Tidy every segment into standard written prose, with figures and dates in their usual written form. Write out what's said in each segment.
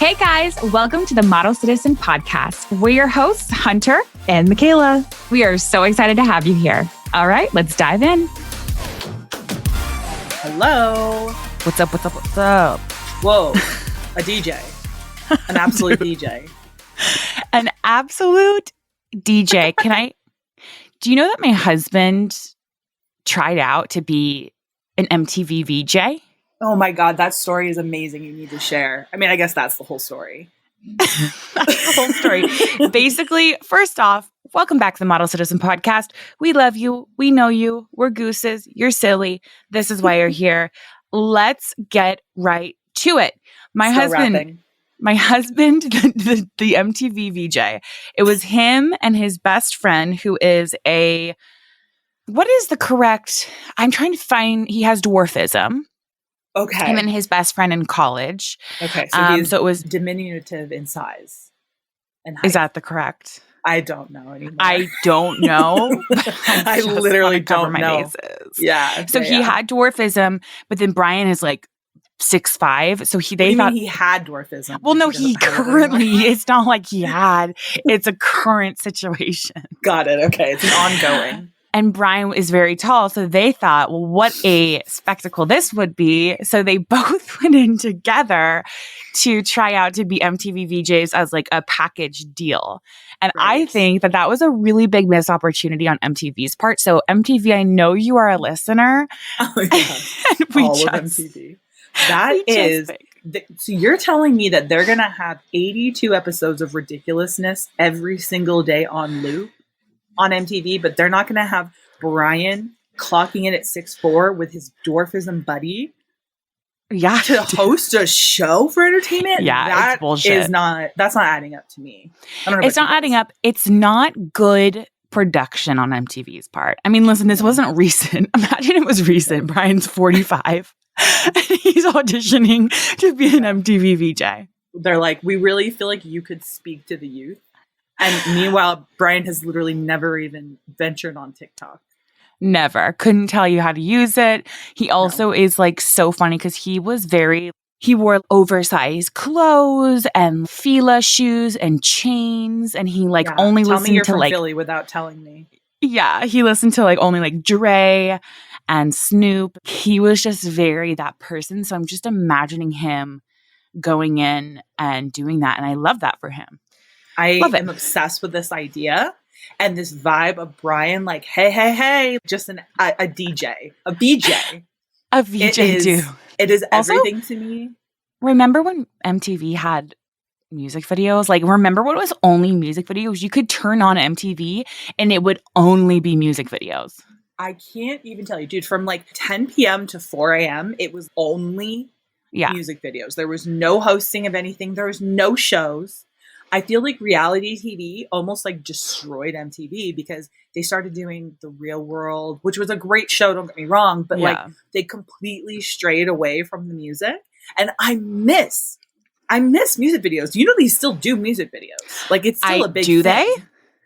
Hey guys, welcome to the Model Citizen Podcast. We're your hosts, Hunter and Michaela. We are so excited to have you here. All right, let's dive in. Hello. What's up, what's up, what's up? Whoa, a DJ. An absolute DJ. An absolute DJ. Do you know that my husband tried out to be an MTV VJ? Oh my God, that story is amazing. You need to share. I mean, I guess that's the whole story. That's the whole story. Basically, first off, welcome back to the Model Citizen Podcast. We love you. We know you. We're gooses. You're silly. This is why you're here. Let's get right to it. My husband, the MTV VJ, it was him and his best friend who is what is the correct, I'm trying to find, he has dwarfism. Okay. Him and his best friend in college. Okay. So it was diminutive in size and height. Is that the correct? I don't know anymore. I don't know. I literally don't know. Bases. Yeah. So he had dwarfism, but then Brian is like 6'5". So they thought he had dwarfism. Well, no, he currently, it's not like he had. It's a current situation. Got it. Okay. It's an ongoing. And Brian is very tall. So they thought, well, what a spectacle this would be. So they both went in together to try out to be MTV VJs as like a package deal. And Right. I think that was a really big missed opportunity on MTV's part. So MTV, I know you are a listener. Oh, yeah. All of MTV. So you're telling me that they're going to have 82 episodes of ridiculousness every single day on loop? On MTV, but they're not going to have Brian clocking in at 6'4" with his dwarfism buddy to host a show for entertainment? Yeah, it's bullshit. That's not adding up to me. I don't know. It's not adding up. It's not good production on MTV's part. I mean, listen, this wasn't recent. Imagine it was recent. Brian's 45 and he's auditioning to be an MTV VJ. They're like, we really feel like you could speak to the youth. And meanwhile, Brian has literally never even ventured on TikTok. Never. Couldn't tell you how to use it. He also is like so funny because he wore oversized clothes and Fila shoes and chains. And he only listened to from Philly without telling me. Yeah. He listened to only Dre and Snoop. He was just very that person. So I'm just imagining him going in and doing that. And I love that for him. I am obsessed with this idea and this vibe of Brian, like, hey, just a DJ, a BJ. A VJ, too. It is everything to me. Remember when MTV had music videos? Remember when it was only music videos? You could turn on MTV and it would only be music videos. I can't even tell you, dude, from 10 p.m. to 4 a.m., it was only music videos. There was no hosting of anything. There was no shows. I feel like reality TV almost destroyed MTV because they started doing The Real World, which was a great show, don't get me wrong, but they completely strayed away from the music. And I miss music videos. You know, they still do music videos. It's still a big thing. Do they?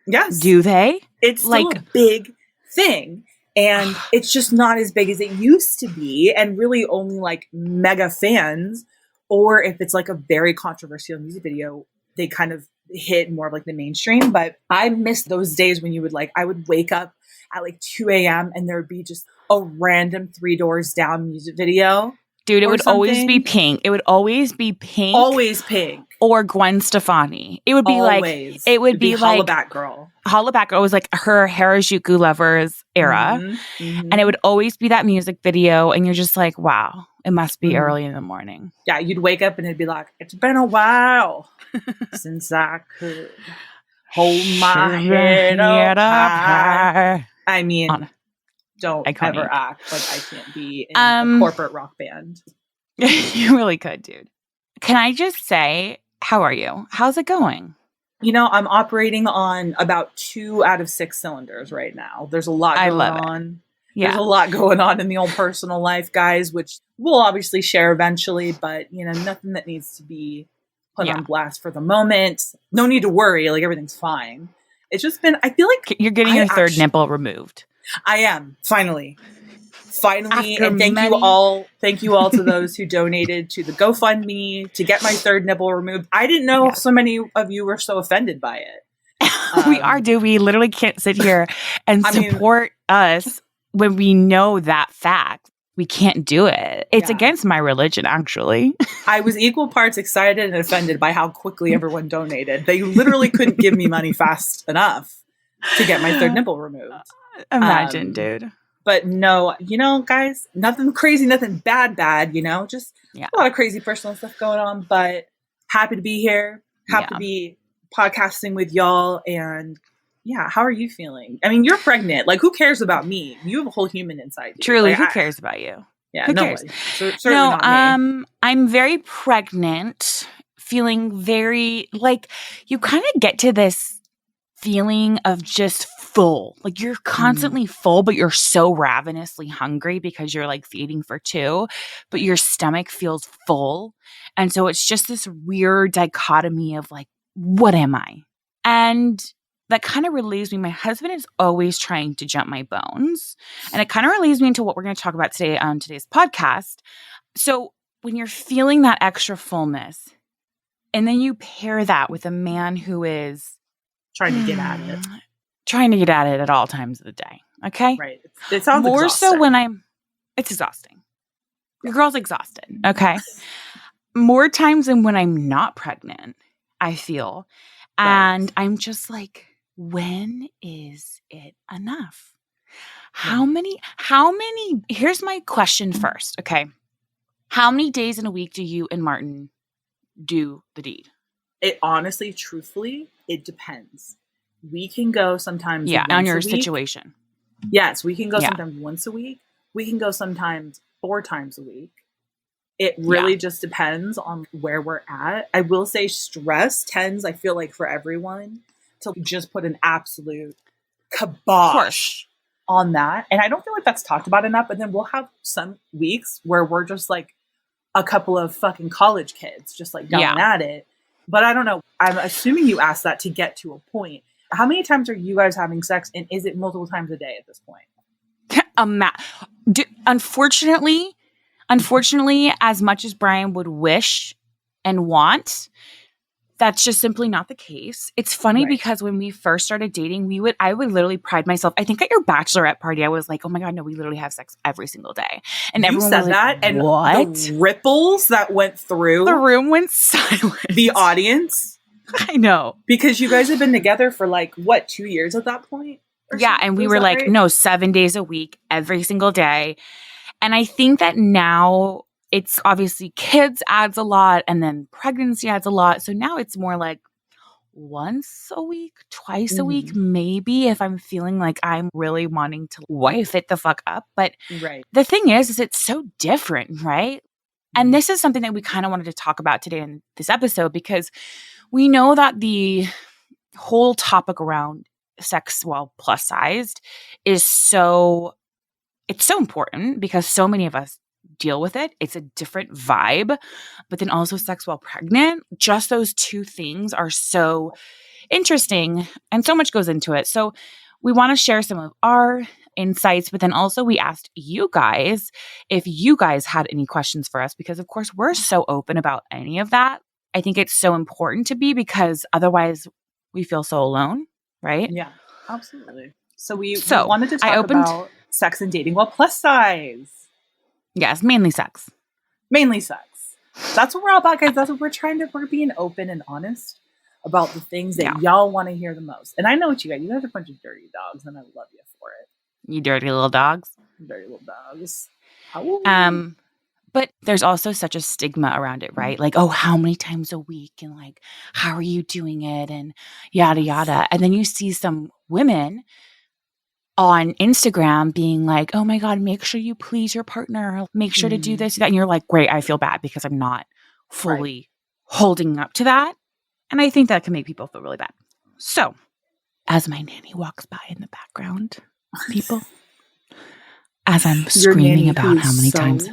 Yes. Do they? It's still a big thing. And it's just not as big as it used to be. And really only mega fans, or if it's a very controversial music video, they kind of hit more of the mainstream. But I miss those days when you would I would wake up at 2 a.m. and there would be just a random 3 Doors Down music video. Dude, it would always be Pink. It would always be Pink. Always Pink. Or Gwen Stefani. It would be always. It would be Hollaback Girl. Hollaback Girl was her Harajuku Lovers era. Mm-hmm. Mm-hmm. And it would always be that music video. And you're just wow, it must be early in the morning. Yeah, you'd wake up and it'd be it's been a while since I could hold my head up high. I mean, don't ever act like I can't be in a corporate rock band. You really could, dude. Can I just say, how are you? How's it going? You know, I'm operating on about 2 out of 6 cylinders right now. There's a lot going on. Yeah. There's a lot going on in the old personal life, guys, which we'll obviously share eventually, but nothing that needs to be put on blast for the moment. No need to worry. Everything's fine. It's just been, I feel like you're getting your third nipple removed. I am. Finally. Finally, and thank you all to those who donated to the GoFundMe to get my third nipple removed. I didn't know so many of you were so offended by it. We are, dude. We literally can't sit here and support us when we know that fact. We can't do it. It's against my religion, actually. I was equal parts excited and offended by how quickly everyone donated. They literally couldn't give me money fast enough to get my third nipple removed. Imagine, dude. But no, guys, nothing crazy, nothing bad, just a lot of crazy personal stuff going on. But happy to be here. Happy to be podcasting with y'all. And how are you feeling? I mean, you're pregnant. Like, who cares about me? You have a whole human inside you. Truly, who cares about you? Yeah, who cares? Certainly not me. I'm very pregnant, feeling very, like, you kind of get to this feeling of just full. Like, you're constantly full, but you're so ravenously hungry because you're, like, feeding for two, but your stomach feels full. And so it's just this weird dichotomy of, like, what am I? And that kind of relieves me. My husband is always trying to jump my bones. And it kind of relieves me into what we're going to talk about today on today's podcast. So when you're feeling that extra fullness, and then you pair that with a man who is trying to get at it. Trying to get at it at all times of the day. Okay? Right. It sounds more exhausting. So when it's exhausting. Your girl's exhausted. Okay? More times than when I'm not pregnant, I feel. And I'm just like, when is it enough? How many, here's my question first, okay? How many days in a week do you and Martin do the deed? It honestly, truthfully, it depends. We can go sometimes once on your a week. Situation. Yes, we can go sometimes once a week. We can go sometimes 4 times a week. It really just depends on where we're at. I will say stress tends, I feel like, for everyone to just put an absolute kibosh on that. And I don't feel like that's talked about enough. But then we'll have some weeks where we're just like a couple of fucking college kids just like going at it. But I don't know. I'm assuming you asked that to get to a point. How many times are you guys having sex? And is it multiple times a day at this point? Unfortunately, as much as Brian would wish and want, that's just simply not the case. It's funny because when we first started dating, I would literally pride myself. I think at your bachelorette party, I was like, "Oh my God, no, we literally have sex every single day." And you everyone said was that, like, and what? The ripples that went through the room went silent. The audience, I know, because you guys have been together for like 2 years at that point. And we were like, no, 7 days a week, every single day. And I think that now it's obviously kids adds a lot and then pregnancy adds a lot. So now it's more like once a week, twice a week, maybe, if I'm feeling like I'm really wanting to wife it the fuck up. But the thing is it's so different, right? And this is something that we kind of wanted to talk about today in this episode, because we know that the whole topic around sex while plus sized is it's so important because so many of us deal with it. It's a different vibe, but then also sex while pregnant. Just those two things are so interesting and so much goes into it. So we want to share some of our insights, but then also we asked you guys if you guys had any questions for us, because of course we're so open about any of that. I think it's so important to be, because otherwise we feel so alone, right? Yeah, absolutely. So we wanted to talk about sex and dating while plus size. Yes, mainly sex. Mainly sex. That's what we're all about, guys. That's what we're being open and honest about the things that y'all want to hear the most. And I know what you guys are a bunch of dirty dogs, and I love you for it. You dirty little dogs. Dirty little dogs. But there's also such a stigma around it, right? Like, oh, how many times a week? And like, how are you doing it? And yada, yada. And then you see some women on Instagram being like, oh my God, make sure you please your partner. Make sure to do this, that. And you're like, great, I feel bad because I'm not fully holding up to that. And I think that can make people feel really bad. So as my nanny walks by in the background, people, as I'm screaming about how many times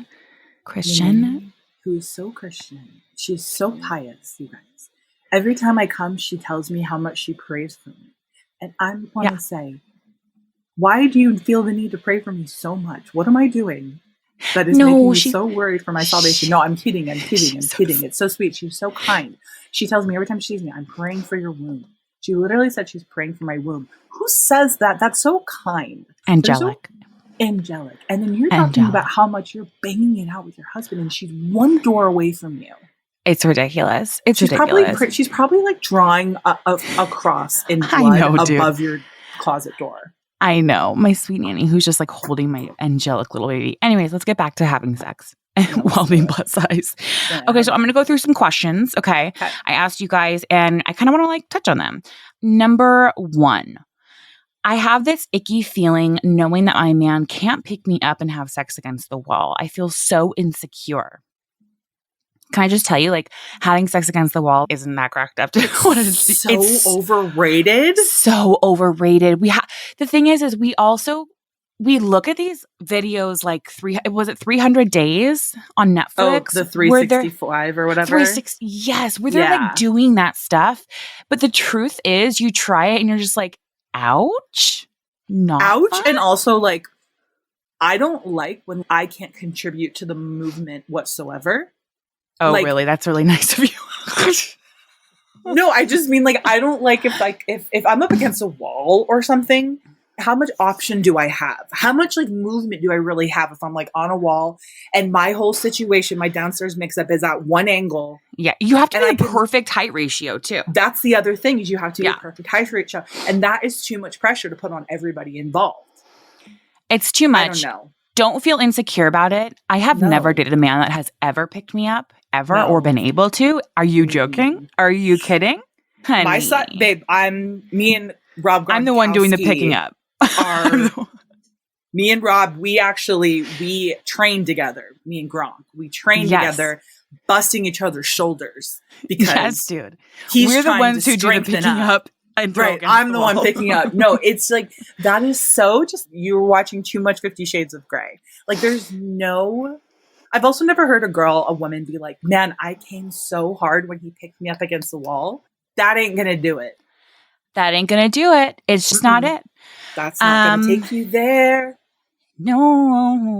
Christian. Who's so Christian. She's so pious, you guys. Every time I come, she tells me how much she prays for me. And I want to say, why do you feel the need to pray for me so much? What am I doing that is making me so worried for my salvation? No, I'm kidding. I'm kidding. It's so sweet. She's so kind. She tells me every time she sees me, I'm praying for your womb. She literally said she's praying for my womb. Who says that? That's so kind. Angelic. Angelic. And then you're talking about how much you're banging it out with your husband, and she's one door away from you. It's ridiculous. She's probably like drawing a cross in blood above your closet door. I know. My sweet nanny who's just like holding my angelic little baby. Anyways, let's get back to having sex while being plus size. Okay, so I'm going to go through some questions, okay? I asked you guys and I kind of want to like touch on them. Number 1, I have this icky feeling knowing that my man can't pick me up and have sex against the wall. I feel so insecure. Can I just tell you, like, having sex against the wall isn't that cracked up to what it's overrated. So overrated. The thing is we look at these videos like 300 days on Netflix? Oh, the 365 or whatever. 360, yes, where they're like doing that stuff. But the truth is, you try it and you're just like, ouch, not ouch, fun. And also like, I don't like when I can't contribute to the movement whatsoever. Oh, like, really? That's really nice of you. No, I just mean like I don't like if I'm up against a wall or something, how much option do I have? How much like movement do I really have if I'm like on a wall and my whole situation, my downstairs mix-up is at one angle? Yeah, you have to be a perfect height ratio too. That's the other thing is you have to be a perfect height ratio. And that is too much pressure to put on everybody involved. It's too much. I don't know. Don't feel insecure about it. I have never dated a man that has ever picked me up, or been able to. Are you joking? Are you kidding? Honey. My son, babe, me and Rob Gronkowski, I'm the one doing the picking up. Me and Rob, we trained together. Me and Gronk. We trained together, busting each other's shoulders. Because dude. We're the ones who do the picking up. Right, I'm the one picking up. No, it's like, that is so just, you were watching too much 50 Shades of Grey. Like, I've also never heard a woman be like, man, I came so hard when he picked me up against the wall. That ain't gonna do it. It's just not it. That's not gonna take you there. No.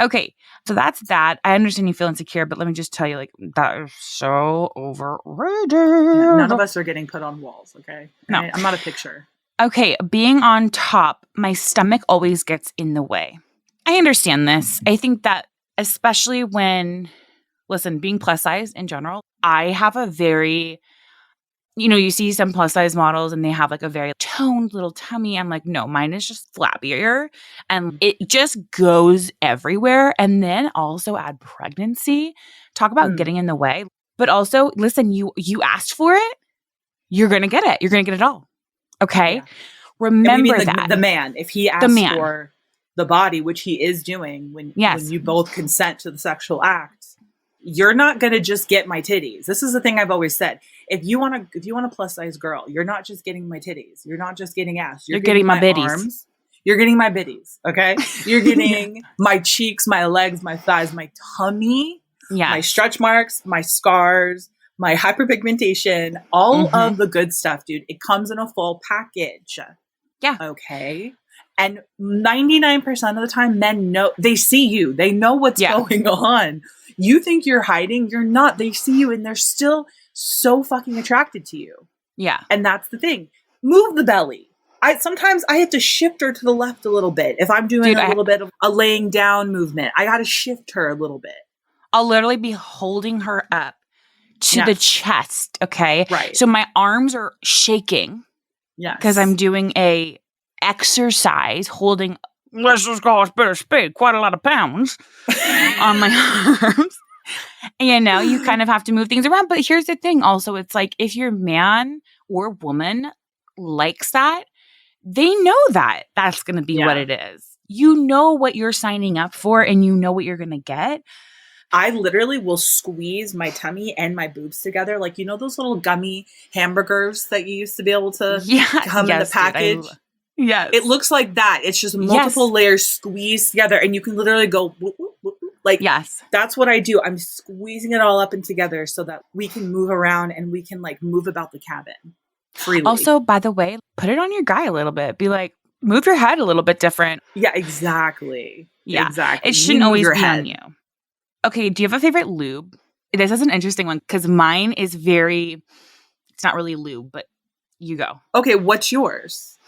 Okay, so that's that. I understand you feel insecure, but let me just tell you, like, that is so overrated. Yeah, none of us are getting put on walls, okay? No. I'm not a picture. Okay, being on top, my stomach always gets in the way. I understand this. I think that especially being plus size in general, I have a very... you see some plus size models and they have like a very toned little tummy. I'm like, no, mine is just flappier and it just goes everywhere. And then also add pregnancy. Talk about getting in the way. But also, listen, you asked for it. You're going to get it. You're going to get it all. Okay? Yeah. Remember that. The man, if he asks for the body, which he is doing when you both consent to the sexual act, you're not going to just get my titties. This is the thing I've always said. If you want a plus size girl, you're not just getting my titties. You're not just getting ass. You're getting my biddies. Arms. You're getting my biddies. Okay. You're getting my cheeks, my legs, my thighs, my tummy, my stretch marks, my scars, my hyperpigmentation, all of the good stuff, dude. It comes in a full package. Yeah. Okay. And 99% of the time, men know, they see you. They know what's going on. You think you're hiding. You're not. They see you and they're still so fucking attracted to you. Yeah. And that's the thing. Move the belly. Sometimes I have to shift her to the left a little bit. If I'm doing a little bit of a laying down movement, I got to shift her a little bit. I'll literally be holding her up to the chest. Okay. Right. So my arms are shaking. Yeah. Because I'm doing a exercise holding, let's just call a spit a spade, quite a lot of pounds on my arms. And you kind of have to move things around. But here's the thing also, it's like if your man or woman likes that, they know that that's going to be what it is. You know what you're signing up for and you know what you're going to get. I literally will squeeze my tummy and my boobs together. Like, those little gummy hamburgers that you used to be able to come in the package? Yes. It looks like that. It's just multiple layers squeezed together and you can literally go whoop, whoop, whoop, whoop. Like, that's what I do. I'm squeezing it all up and together so that we can move around and we can like move about the cabin. freely. Also, by the way, put it on your guy a little bit. Be like, move your head a little bit different. Yeah, exactly. Yeah. Exactly. It shouldn't always be on you. Okay, do you have a favorite lube? This is an interesting one because mine is it's not really lube, but you go. Okay, what's yours?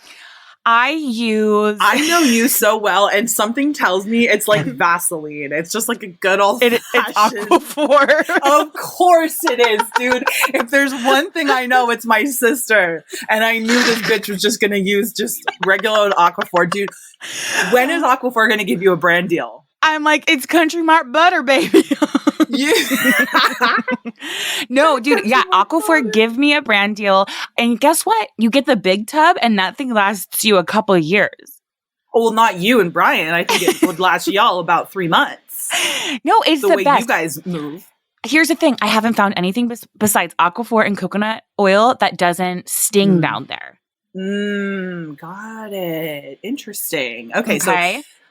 I know you so well, and something tells me it's like Vaseline. It's just like a good old It's Aquaphor. Of course it is, dude. If there's one thing I know, it's my sister. And I knew this bitch was just going to use just regular old Aquaphor. Dude, when is Aquaphor going to give you a brand deal? I'm like, it's Country Mart butter, baby. No, dude. Yeah, Aquaphor, give me a brand deal. And guess what? You get the big tub and that thing lasts you a couple of years. Well, not you and Brian. I think it would last y'all about 3 months. No, it's the way best. You guys move. Here's the thing. I haven't found anything besides Aquaphor and coconut oil that doesn't sting down there. Got it. Interesting. Okay. So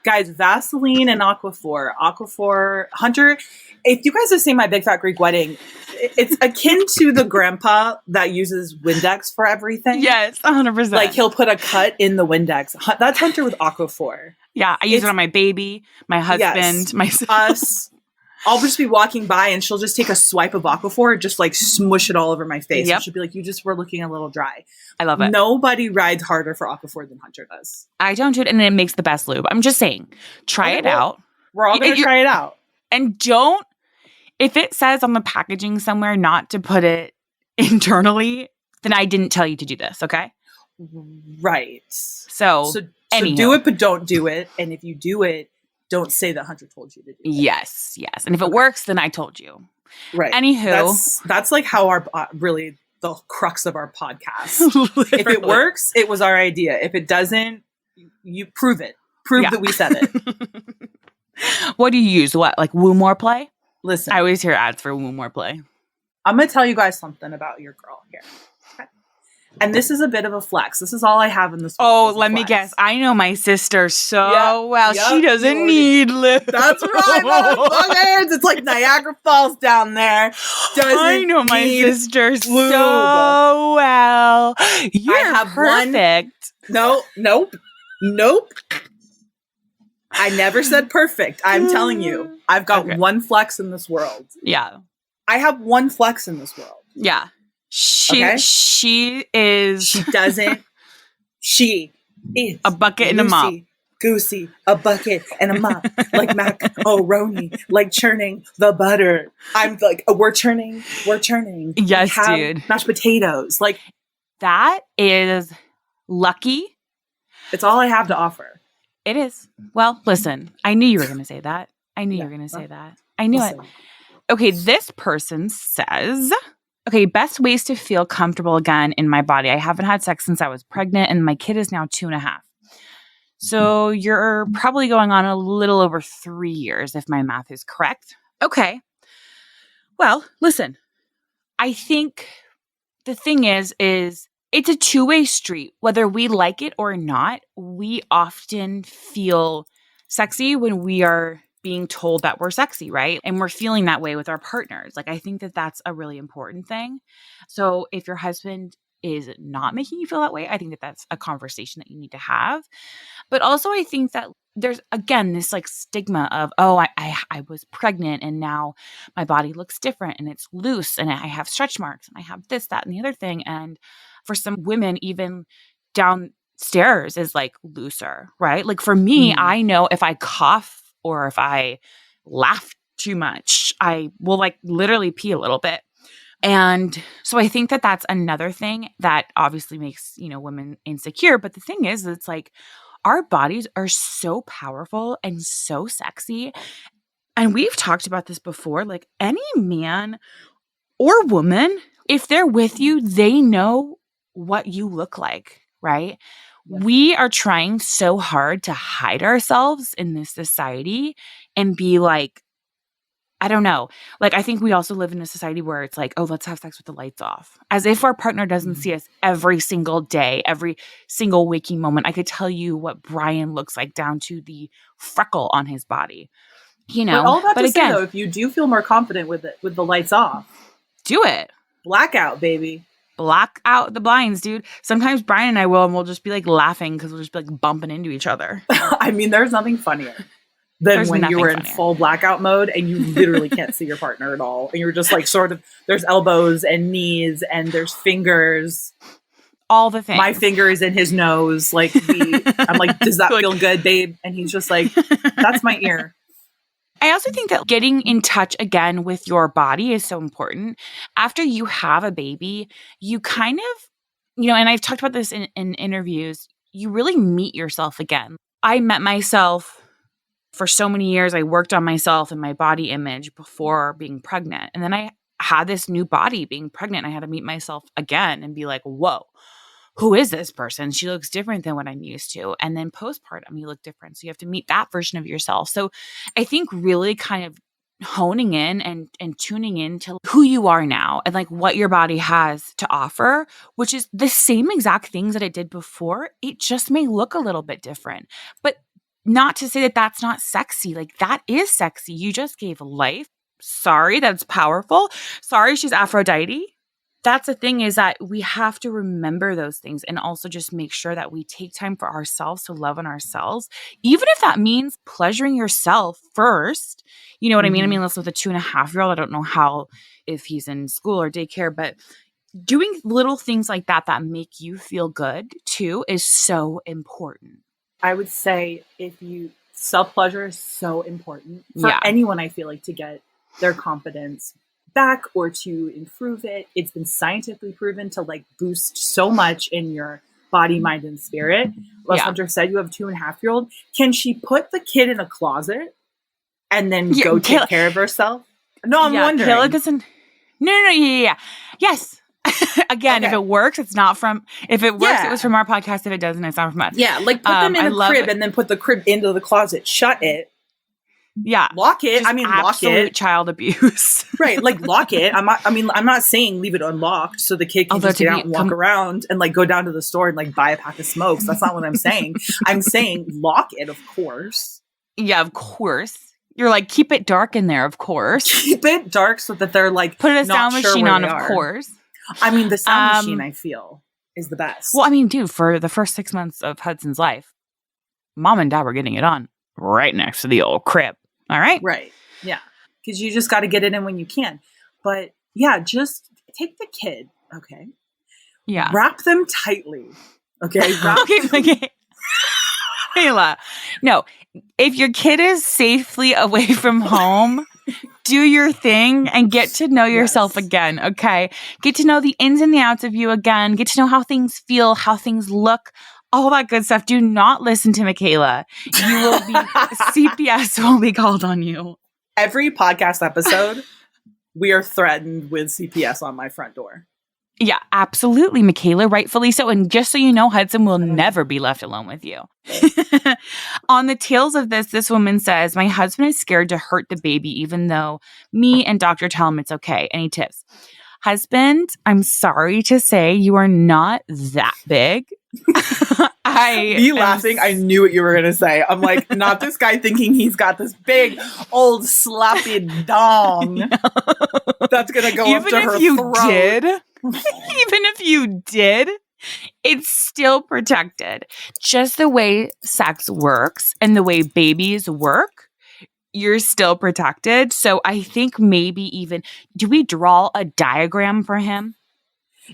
guys, Vaseline and Aquaphor, Hunter, if you guys have seen My Big Fat Greek Wedding, it's akin to the grandpa that uses Windex for everything. Yes, 100%. Like he'll put a cut in the Windex. That's Hunter with Aquaphor. Yeah, I use it on my baby, my husband, myself. Us. I'll just be walking by and she'll just take a swipe of Aquaphor and just like smush it all over my face. Yep. And she'll be like, you just were looking a little dry. I love it. Nobody rides harder for Aquaphor than Hunter does. I don't do it, and it makes the best lube. I'm just saying, try it out. We're all going to try it out. And if it says on the packaging somewhere not to put it internally, then I didn't tell you to do this, okay? Right. So do it, but don't do it. And if you do it, don't say that Hunter told you to do it. Yes. And if it works, then I told you. Right. Anywho. That's like how our, really the crux of our podcast. If it works, it was our idea. If it doesn't, you prove it. Prove that we said it. What do you use? What, like Woo More Play? Listen. I always hear ads for Woo More Play. I'm going to tell you guys something about your girl here. Okay. And this is a bit of a flex. This is all I have in this. Oh, let me guess. I know my sister so well. She doesn't need lube. That's right, motherfuckers. It's like Niagara Falls down there. I know my sister so well. You're perfect. Nope. I never said perfect. I'm telling you. I've got one flex in this world. Yeah. I have one flex in this world. Yeah. She is. She is a bucket and a mop. Goosey, a bucket and a mop. Like macaroni, like churning the butter. I'm like, we're churning. Yes, dude. Mashed potatoes. Like, that is lucky. It's all I have to offer. It is. Well, listen, I knew you were going to say that. I knew it. Okay, this person says, okay, best ways to feel comfortable again in my body. I haven't had sex since I was pregnant, and my kid is now 2.5. So you're probably going on a little over 3 years, if my math is correct. Okay. Well, listen, I think the thing is it's a two-way street. Whether we like it or not, we often feel sexy when we are being told that we're sexy, right? And we're feeling that way with our partners. Like, I think that that's a really important thing. So if your husband is not making you feel that way, I think that that's a conversation that you need to have. But also, I think that there's, again, this like stigma of, oh, I was pregnant and now my body looks different and it's loose and I have stretch marks and I have this, that, and the other thing. And for some women, even downstairs is like looser, right? Like for me, I know if I cough or if I laugh too much, I will like literally pee a little bit. And so I think that that's another thing that obviously makes, women insecure. But the thing is, it's like our bodies are so powerful and so sexy. And we've talked about this before, like any man or woman, if they're with you, they know what you look like, right? Yeah. We are trying so hard to hide ourselves in this society and be like, I don't know. Like, I think we also live in a society where it's like, oh, let's have sex with the lights off. As if our partner doesn't see us every single day, every single waking moment. I could tell you what Brian looks like down to the freckle on his body. But all that to say, though, if you do feel more confident with it, with the lights off, do it. Blackout, baby. Black out the blinds, dude. Sometimes Brian and I will, and we'll just be like laughing because we'll just be like bumping into each other. I mean, there's nothing funnier than when you were in full blackout mode and you literally can't see your partner at all. And you're just like sort of, there's elbows and knees and there's fingers. All the things. My finger is in his nose. Like, I'm like, does that feel good, babe? And he's just like, that's my ear. I also think that getting in touch again with your body is so important. After you have a baby, you kind of, and I've talked about this in interviews, you really meet yourself again. I met myself for so many years. I worked on myself and my body image before being pregnant. And then I had this new body being pregnant. I had to meet myself again and be like, whoa, who is this person? She looks different than what I'm used to. And then postpartum, you look different. So you have to meet that version of yourself. So I think really kind of honing in and tuning into who you are now and like what your body has to offer, which is the same exact things that it did before. It just may look a little bit different. But not to say that that's not sexy. Like that is sexy. You just gave life. Sorry, that's powerful. Sorry, she's Aphrodite. That's the thing, is that we have to remember those things and also just make sure that we take time for ourselves to love on ourselves, even if that means pleasuring yourself first. You know what I mean? I mean, listen, with a 2.5-year-old, I don't know how, if he's in school or daycare, but doing little things like that that make you feel good too is so important. I would say self-pleasure is so important for anyone, I feel like, to get their confidence back or to improve it. It's been scientifically proven to like boost so much in your body, mind, and spirit. Like Hunter said, you have a 2.5-year-old. Can she put the kid in a closet and then go take care of herself? No, I'm wondering. Kayla doesn't. No. Yes. Again, if it works, it's not from. If it works, it was from our podcast. If it doesn't, it's not from us. Yeah, like put them in a crib and then put the crib into the closet. Shut it. Yeah. Lock it. Just lock it. Absolute child abuse. Right. Like lock it. I'm not saying leave it unlocked so the kid can just get out and walk around and like go down to the store and like buy a pack of smokes. That's not what I'm saying. I'm saying lock it, of course. Yeah, of course. You're like, keep it dark in there, of course. Keep it dark so that they're like, put a sound machine on, of course. I mean, the sound machine, I feel, is the best. Well, I mean, dude, for the first 6 months of Hudson's life, mom and dad were getting it on right next to the old crib. All right? Right. Yeah. Because you just got to get it in when you can. But yeah, just take the kid. Okay. Yeah. Wrap them tightly. Okay. Okay. Kayla, no. If your kid is safely away from home, do your thing and get to know yourself again. Okay. Get to know the ins and the outs of you again. Get to know how things feel, how things look. All that good stuff. Do not listen to Michaela. You will be CPS will be called on you. Every podcast episode, we are threatened with CPS on my front door. Yeah, absolutely, Michaela. Rightfully so. And just so you know, Hudson will never be left alone with you. On the tails of this woman says, my husband is scared to hurt the baby, even though me and doctor tell him it's okay. Any tips? Husband, I'm sorry to say you are not that big. Laughing, I knew what you were going to say. I'm like, not this guy thinking he's got this big, old, slappy dong. No. That's going to go up to her throat. Even if you did, it's still protected. Just the way sex works and the way babies work, you're still protected. So I think maybe even, do we draw a diagram for him?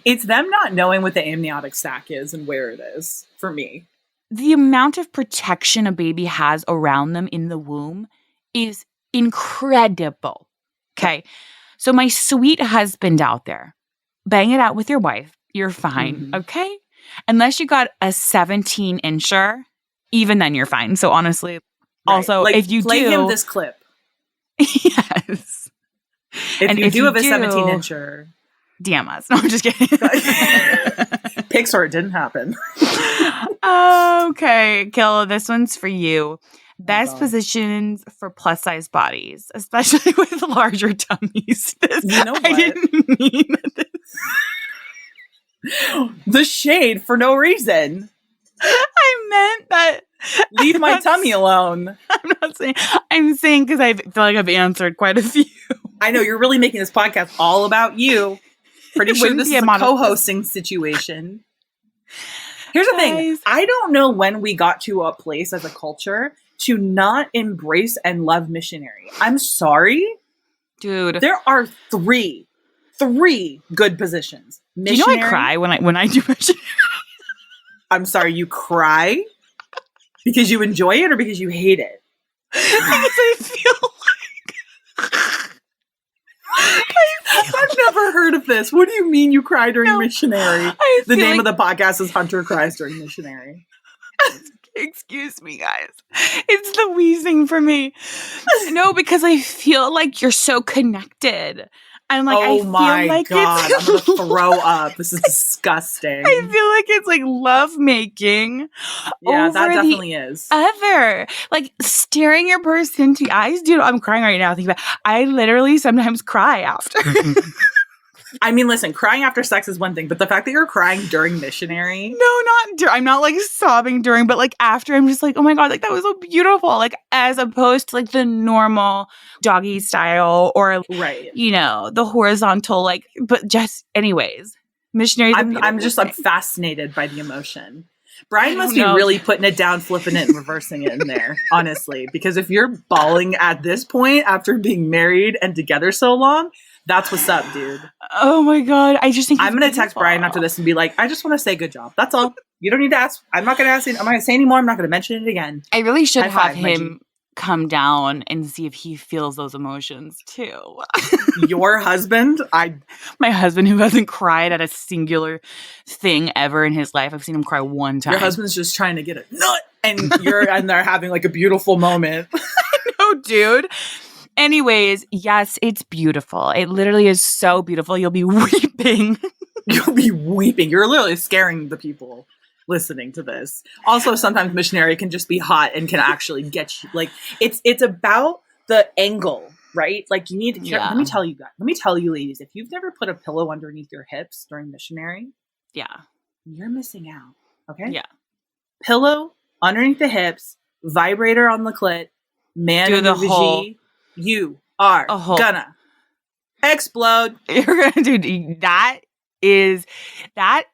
It's them not knowing what the amniotic sac is and where it is, for me. The amount of protection a baby has around them in the womb is incredible. Okay. So my sweet husband out there, bang it out with your wife. You're fine. Mm-hmm. Okay. Unless you got a 17-incher, even then you're fine. So honestly, also, like, if you play him this clip. Yes. If you do have a 17-incher. DM us. No, I'm just kidding. Pixar, it didn't happen. Okay, Kayla, this one's for you. Best positions for plus size bodies, especially with larger tummies. You know what? I didn't mean this. The shade for no reason. I meant that. Leave my tummy alone. I'm not saying. I'm saying because I feel like I've answered quite a few. I know you're really making this podcast all about you. Pretty sure this is a co-hosting situation. Here's the thing. I don't know when we got to a place as a culture to not embrace and love missionary. I'm sorry. Dude. There are three good positions. Missionary. Do you know I cry when I do missionary? I'm sorry, you cry? Because you enjoy it or because you hate it? I feel I've never heard of this. What do you mean you cry during missionary? The name of the podcast is Hunter Cries During Missionary. Excuse me, guys. It's the wheezing for me. No, because I feel like you're so connected. And like, oh my God, I'm going to throw up. This is disgusting. I feel like it's like lovemaking. Yeah, that definitely is. Like staring your person into the eyes. Dude, I'm crying right now thinking about it. I literally sometimes cry after. I mean, listen, crying after sex is one thing, but the fact that you're crying during missionary. No, I'm not like sobbing during, but like after, I'm just like, oh my God, like that was so beautiful. Like as opposed to like the normal doggy style or, right, you know, the horizontal, like, but just anyways, missionaries. I'm fascinated by the emotion. Brian must be really putting it down, flipping it, and reversing it in there, honestly, because if you're bawling at this point after being married and together so long, that's what's up, dude. Oh my God. I just think I'm going to text Brian after this and be like, I just want to say good job. That's all. You don't need to ask. I'm not going to ask. I'm not going to say anymore. I'm not going to mention it again. I really should have him come down and see if he feels those emotions too. Your husband? My husband, who hasn't cried at a singular thing ever in his life. I've seen him cry one time. Your husband's just trying to get a nut and you're and they're having like a beautiful moment. No, dude. Anyways, yes, it's beautiful. It literally is so beautiful. You'll be weeping. You'll be weeping. You're literally scaring the people listening to this. Also, sometimes missionary can just be hot and can actually get you. Like, it's about the angle, right? Like, you need to care. Let me tell you guys. Let me tell you, ladies, if you've never put a pillow underneath your hips during missionary, you're missing out. Okay? Yeah. Pillow underneath the hips, vibrator on the clit, man do the whole. You are gonna explode. You're gonna do that. Is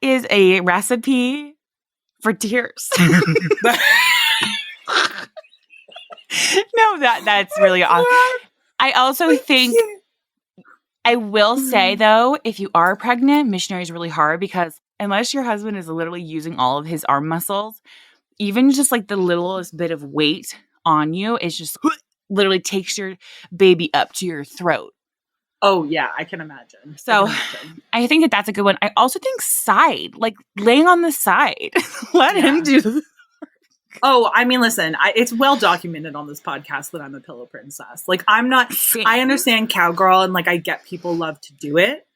a recipe for tears. No, that's really awesome. I also think I will say though, if you are pregnant, missionary is really hard because unless your husband is literally using all of his arm muscles, even just like the littlest bit of weight on you is just literally takes your baby up to your throat. Oh, yeah, I can imagine. So I think that's a good one. I also think side, like laying on the side. Let him do the Oh, I mean, listen, it's well documented on this podcast that I'm a pillow princess. Like, I'm not, I understand cowgirl and like I get people love to do it.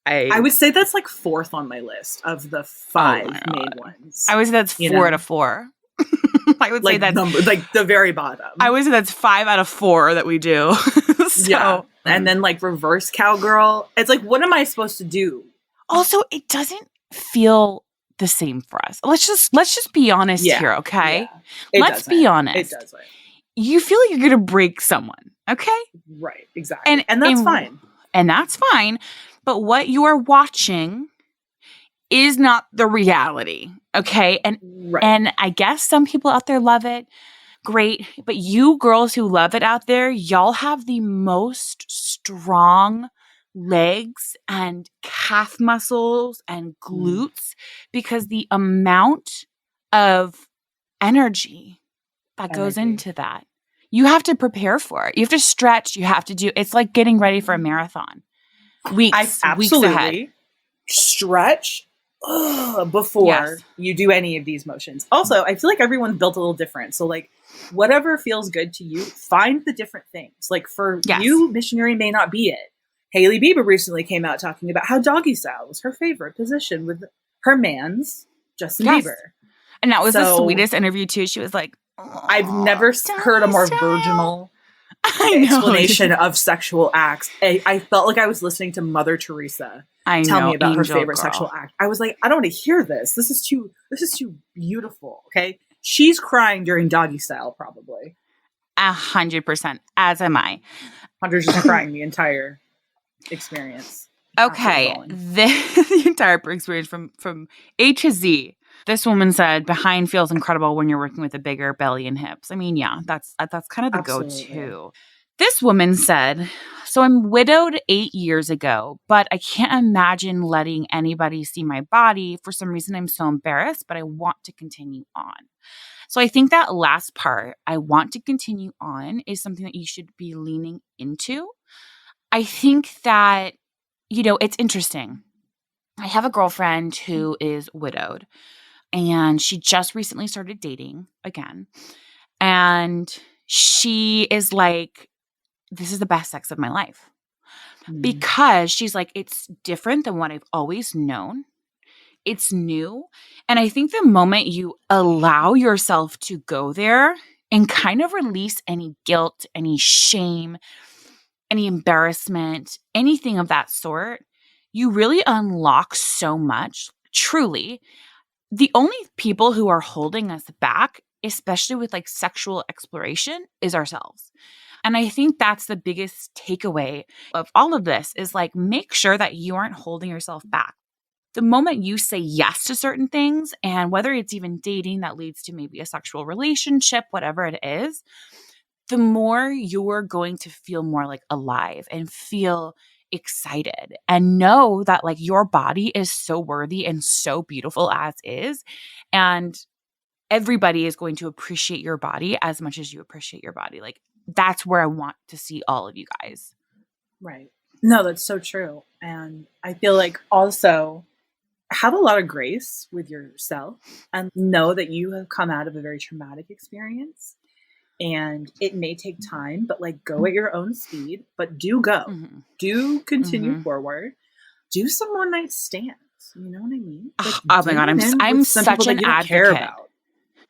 I would say that's like fourth on my list of the 5 main ones. I would say that's 4 out of 4. I would say that's like the very bottom. I would say that's 5 out of 4 that we do. Yeah. And then like reverse cowgirl. It's like, what am I supposed to do? Also, it doesn't feel the same for us. Let's just be honest here, okay? Yeah. Let's be honest. It does. You feel like you're gonna break someone, okay? Right, exactly. And that's fine. And that's fine. But what you are watching is not the reality, okay? And I guess some people out there love it. Great. But you girls who love it out there, y'all have the most strong legs and calf muscles and glutes because the amount of energy that goes into that. You have to prepare for it. You have to stretch. You have to do, it's like getting ready for a marathon. Weeks ahead. Stretch before you do any of these motions. Also, I feel like everyone's built a little different. So like whatever feels good to you, find the different things. Like for you, missionary may not be it. Hailey Bieber recently came out talking about how doggy style was her favorite position with her man's Justin Bieber. And that was the sweetest interview too. She was like, I've never heard a more virginal explanation of sexual acts. I felt like I was listening to Mother Teresa tell me about her favorite sexual act. I was like, I don't want to hear this. This is too beautiful. Okay. She's crying during doggy style, probably. 100%, as am I. Hunter's just crying the entire experience. Okay. The entire experience from A to Z. This woman said behind feels incredible when you're working with a bigger belly and hips. I mean, yeah, that's kind of the go-to. This woman said, so I'm widowed 8 years ago, but I can't imagine letting anybody see my body. For some reason, I'm so embarrassed, but I want to continue on. So I think that last part, I want to continue on, is something that you should be leaning into. I think that, it's interesting. I have a girlfriend who is widowed, and she just recently started dating again. And she is like, this is the best sex of my life. Because she's like, it's different than what I've always known. It's new. And I think the moment you allow yourself to go there and kind of release any guilt, any shame, any embarrassment, anything of that sort, you really unlock so much. Truly, the only people who are holding us back, especially with like sexual exploration, is ourselves. And I think that's the biggest takeaway of all of this is like, make sure that you aren't holding yourself back. The moment you say yes to certain things, and whether it's even dating that leads to maybe a sexual relationship, whatever it is, the more you're going to feel more like alive and feel excited and know that like your body is so worthy and so beautiful as is. And everybody is going to appreciate your body as much as you appreciate your body. Like, that's where I want to see all of you guys. Right. No, that's so true. And I feel like also have a lot of grace with yourself and know that you have come out of a very traumatic experience. And it may take time, but like go at your own speed, but do go. Do continue forward. Do some one night stands. You know what I mean? Like, oh my God, I'm such an advocate.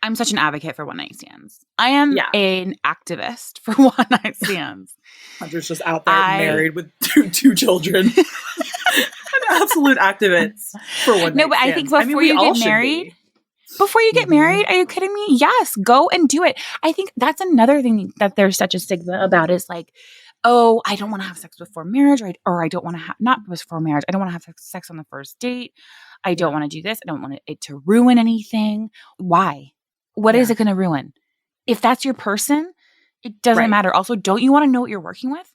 I'm such an advocate for one night stands. I am an activist for one night stands. Hunter's just out there married with two children. An absolute activist for one night stands. No, but I think before you get married, are you kidding me? Yes, go and do it. I think that's another thing that there's such a stigma about is like, oh, I don't want to have sex before marriage, or I don't want to have, not before marriage, I don't want to have sex on the first date. I don't want to do this. I don't want it to ruin anything. Why? What is it going to ruin? If that's your person, it doesn't matter. Also, don't you want to know what you're working with?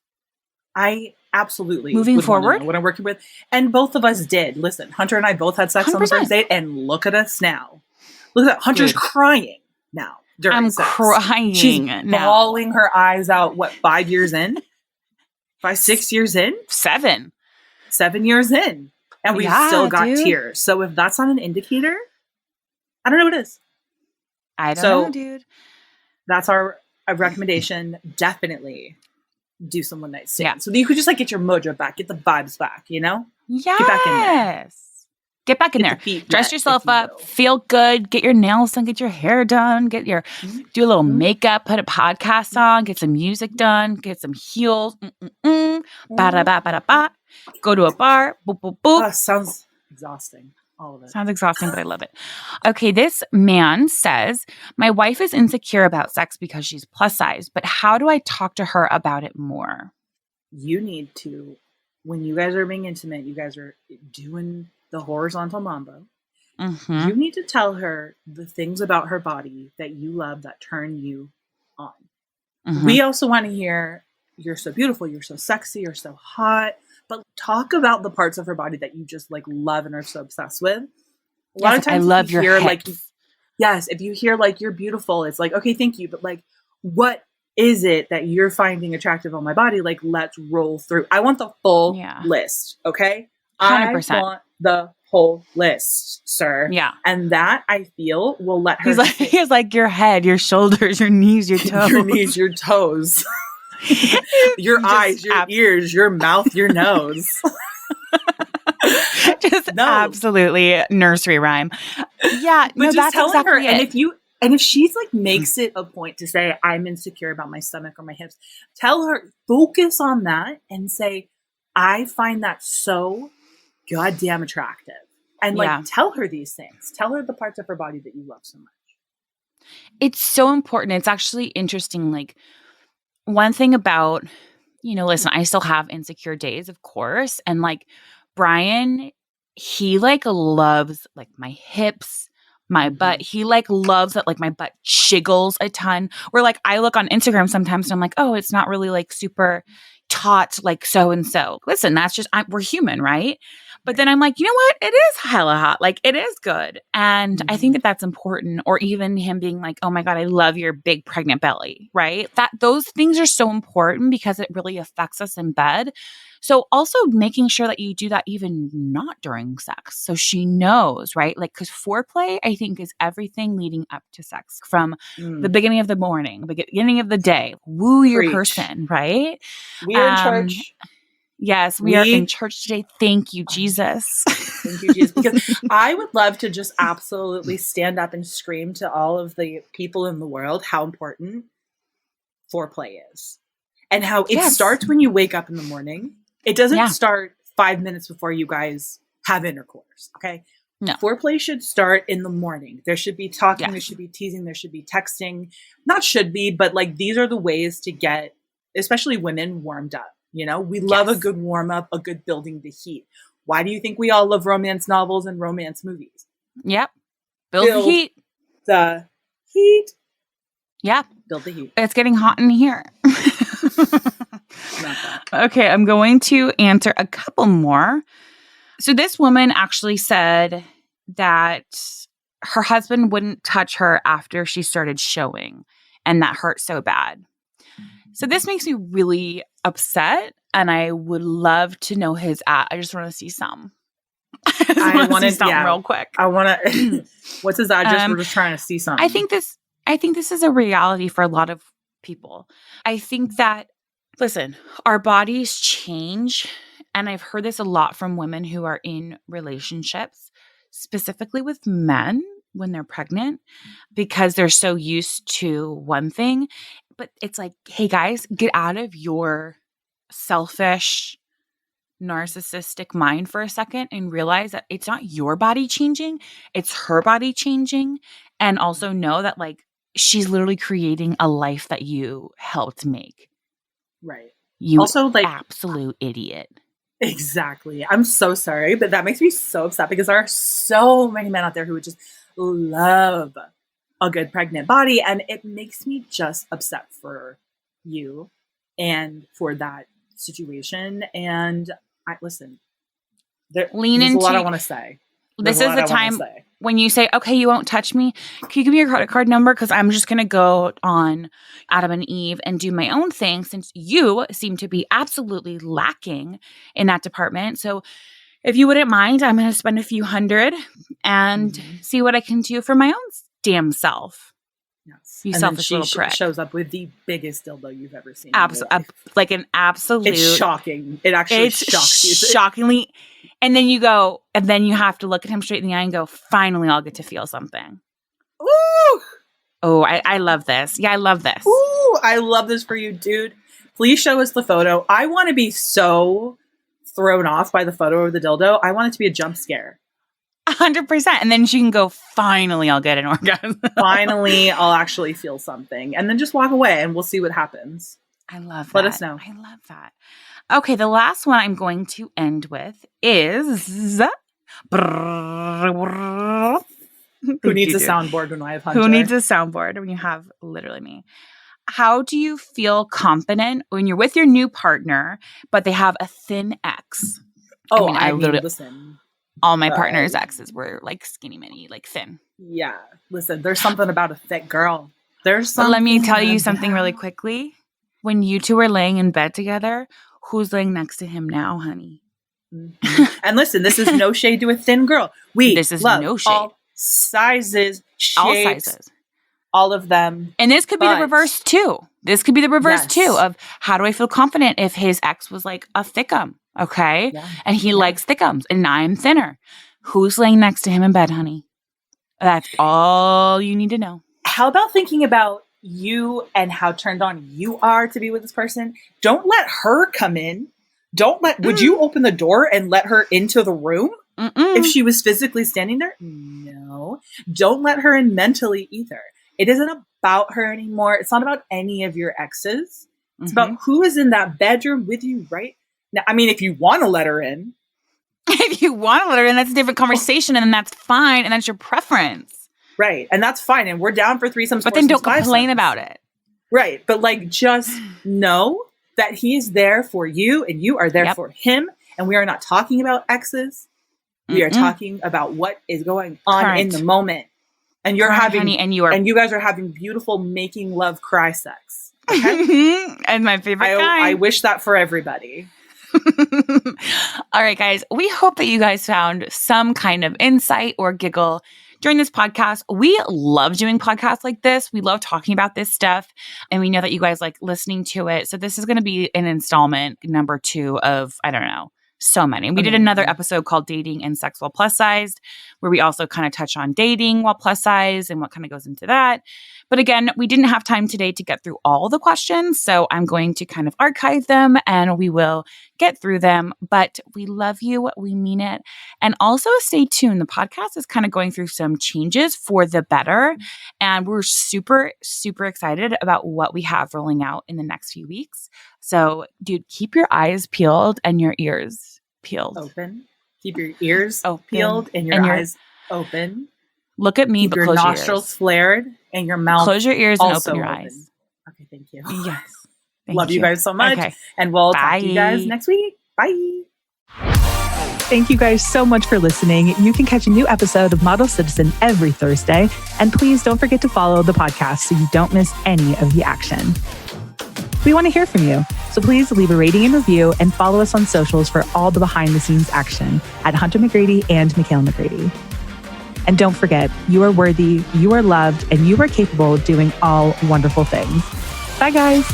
I absolutely moving forward what I'm working with, and both of us did. Listen, Hunter and I both had sex 100%. On the first date, and look at us now. Look at that. Hunter's crying now. I'm sex. Crying. She's bawling her eyes out. What, 5 years in? 6 years in? 7 years in, and we've still got tears. So if that's not an indicator, I don't know what it is. I don't know, dude. That's our recommendation. Definitely do some one night stand. So that you could just like get your mojo back, get the vibes back, you know? Yes. Get back in there. Get back in there. Dress yourself up, feel good, get your nails done, get your hair done, do a little makeup, put a podcast on, get some music done, get some heels. Ba-da-ba-ba-da-ba. Go to a bar. Boop, boop, boop. Sounds exhausting. All of it. Sounds exhausting, but I love it. Okay, this man says, my wife is insecure about sex because she's plus size, but how do I talk to her about it more? You need to, when you guys are being intimate, you guys are doing the horizontal mambo. You need to tell her the things about her body that you love that turn you on. We also want to hear, you're so beautiful, you're so sexy, you're so hot. But talk about the parts of her body that you just like love and are so obsessed with. A lot of times I love your hips. If you hear like you're beautiful, it's like, okay, thank you. But like, what is it that you're finding attractive on my body? Like, let's roll through. I want the full list. Okay. 100%. I want the whole list, sir. Yeah. And that I feel will let her. He's like your head, your shoulders, your knees, your toes. Your knees, your toes. Your eyes, your ears, your mouth, your nose. Absolutely nursery rhyme. Yeah, but just that's exactly her. It. And if she's like makes it a point to say, I'm insecure about my stomach or my hips, tell her, focus on that and say, I find that so goddamn attractive. And like tell her these things. Tell her the parts of her body that you love so much. It's so important. It's actually interesting. Like, one thing about, listen, I still have insecure days, of course. And like Brian, he like loves like my hips, my butt. He like loves that like my butt jiggles a ton. Or like I look on Instagram sometimes and I'm like, oh, it's not really like super taut like so and so. Listen, that's just we're human, right? But then I'm like, you know what? It is hella hot. Like it is good. And I think that that's important. Or even him being like, oh my God, I love your big pregnant belly, right? That those things are so important because it really affects us in bed. So also making sure that you do that even not during sex. So she knows, right? Like, because foreplay, I think, is everything leading up to sex from the beginning of the morning, the beginning of the day. Woo your person, right? We are in church. Yes, we are in church today. Thank you, Jesus. Thank you, Jesus. Because I would love to just absolutely stand up and scream to all of the people in the world how important foreplay is. And how it starts when you wake up in the morning. It doesn't start 5 minutes before you guys have intercourse, okay? No. Foreplay should start in the morning. There should be talking, there should be teasing, there should be texting. Not should be, but like these are the ways to get, especially women, warmed up. You know, we love a good warm up, a good building the heat. Why do you think we all love romance novels and romance movies? Yep. Build the heat. The heat. Yeah. Build the heat. It's getting hot in here. Okay, I'm going to answer a couple more. So this woman actually said that her husband wouldn't touch her after she started showing, and that hurt so bad. So this makes me really upset, and I would love to know his I just want to see some. I want to see something real quick. I want to. What's his address? We're just trying to see something. I think this is a reality for a lot of people. I think that, listen, our bodies change. And I've heard this a lot from women who are in relationships, specifically with men when they're pregnant, because they're so used to one thing. But it's like, hey guys, get out of your selfish, narcissistic mind for a second and realize that it's not your body changing, it's her body changing. And also know that like she's literally creating a life that you helped make. Right. You also like absolute idiot. Exactly. I'm so sorry, but that makes me so upset because there are so many men out there who would just love a good pregnant body. And it makes me just upset for you and for that situation. And there's a lot I want to say. This is the time when you say, okay, you won't touch me. Can you give me your credit card number? Because I'm just going to go on Adam and Eve and do my own thing since you seem to be absolutely lacking in that department. So if you wouldn't mind, I'm going to spend a few $100 and see what I can do for my own damn self. Yes. You and selfish then little prick. Shows up with the biggest dildo you've ever seen. Like an absolute. It's shocking. It actually shocks you. Shockingly. And then you go, and then you have to look at him straight in the eye and go, finally, I'll get to feel something. Ooh. Oh, I love this. Yeah, I love this. Ooh, I love this for you, dude. Please show us the photo. I want to be so thrown off by the photo of the dildo. I want it to be a jump scare. 100%. And then she can go, finally, I'll get an orgasm. Finally, I'll actually feel something. And then just walk away and we'll see what happens. I love that. Let us know. I love that. Okay, the last one I'm going to end with is... Who needs a soundboard when I have Hunter? Who needs a soundboard when you have literally me? How do you feel confident when you're with your new partner, but they have a thin ex? Oh, I mean, listen. All my partner's exes were like skinny mini, like thin. Yeah. Listen, there's something about a thick girl. Let me tell you something really quickly. When you two are laying in bed together, who's laying next to him now, honey? Mm-hmm. And listen, this is no shade to a thin girl. This is love no shade. All sizes, shapes, all sizes. All of them. And this could be the reverse too. This could be the reverse too of how do I feel confident if his ex was like a thickum, okay? Yeah. And he likes thickums and I'm thinner. Who's laying next to him in bed, honey? That's all you need to know. How about thinking about you and how turned on you are to be with this person? Don't let her come in. Would you open the door and let her into the room? If she was physically standing there? No. Don't let her in mentally either. It isn't about her anymore. It's not about any of your exes. It's about who is in that bedroom with you right now. I mean, if you want to let her in, If you want to let her in, that's a different conversation, and that's fine, and that's your preference. Right. And that's fine. And we're down for threesomes. But then don't complain about it. Right. But like, just know that he is there for you and you are there for him. And we are not talking about exes. We are talking about what is going on in the moment. And you're having, honey, and you guys are having beautiful making love cry sex. Okay? And my favorite kind. I wish that for everybody. All right, guys. We hope that you guys found some kind of insight or giggle during this podcast. We love doing podcasts like this. We love talking about this stuff. And we know that you guys like listening to it. So this is going to be an installment number 2 of, I don't know, so many. We did another episode called Dating and Sex While Plus Sized, where we also kind of touch on dating while plus size and what kind of goes into that. But again, we didn't have time today to get through all the questions, so I'm going to kind of archive them and we will get through them. But we love you. We mean it. And also stay tuned. The podcast is kind of going through some changes for the better. And we're super, super excited about what we have rolling out in the next few weeks. So, dude, keep your eyes peeled and your ears peeled. Open. Keep your ears peeled and your eyes open. Look at me, keep but your close your nostrils flared and your mouth. Close your ears and open your eyes. Okay, thank you. Yes. Love you guys so much. Okay. And we'll talk to you guys next week. Bye. Thank you guys so much for listening. You can catch a new episode of Model Citizen every Thursday. And please don't forget to follow the podcast so you don't miss any of the action. We want to hear from you. So please leave a rating and review and follow us on socials for all the behind the scenes action at Hunter McGrady and Michaela McGrady. And don't forget, you are worthy, you are loved, and you are capable of doing all wonderful things. Bye, guys.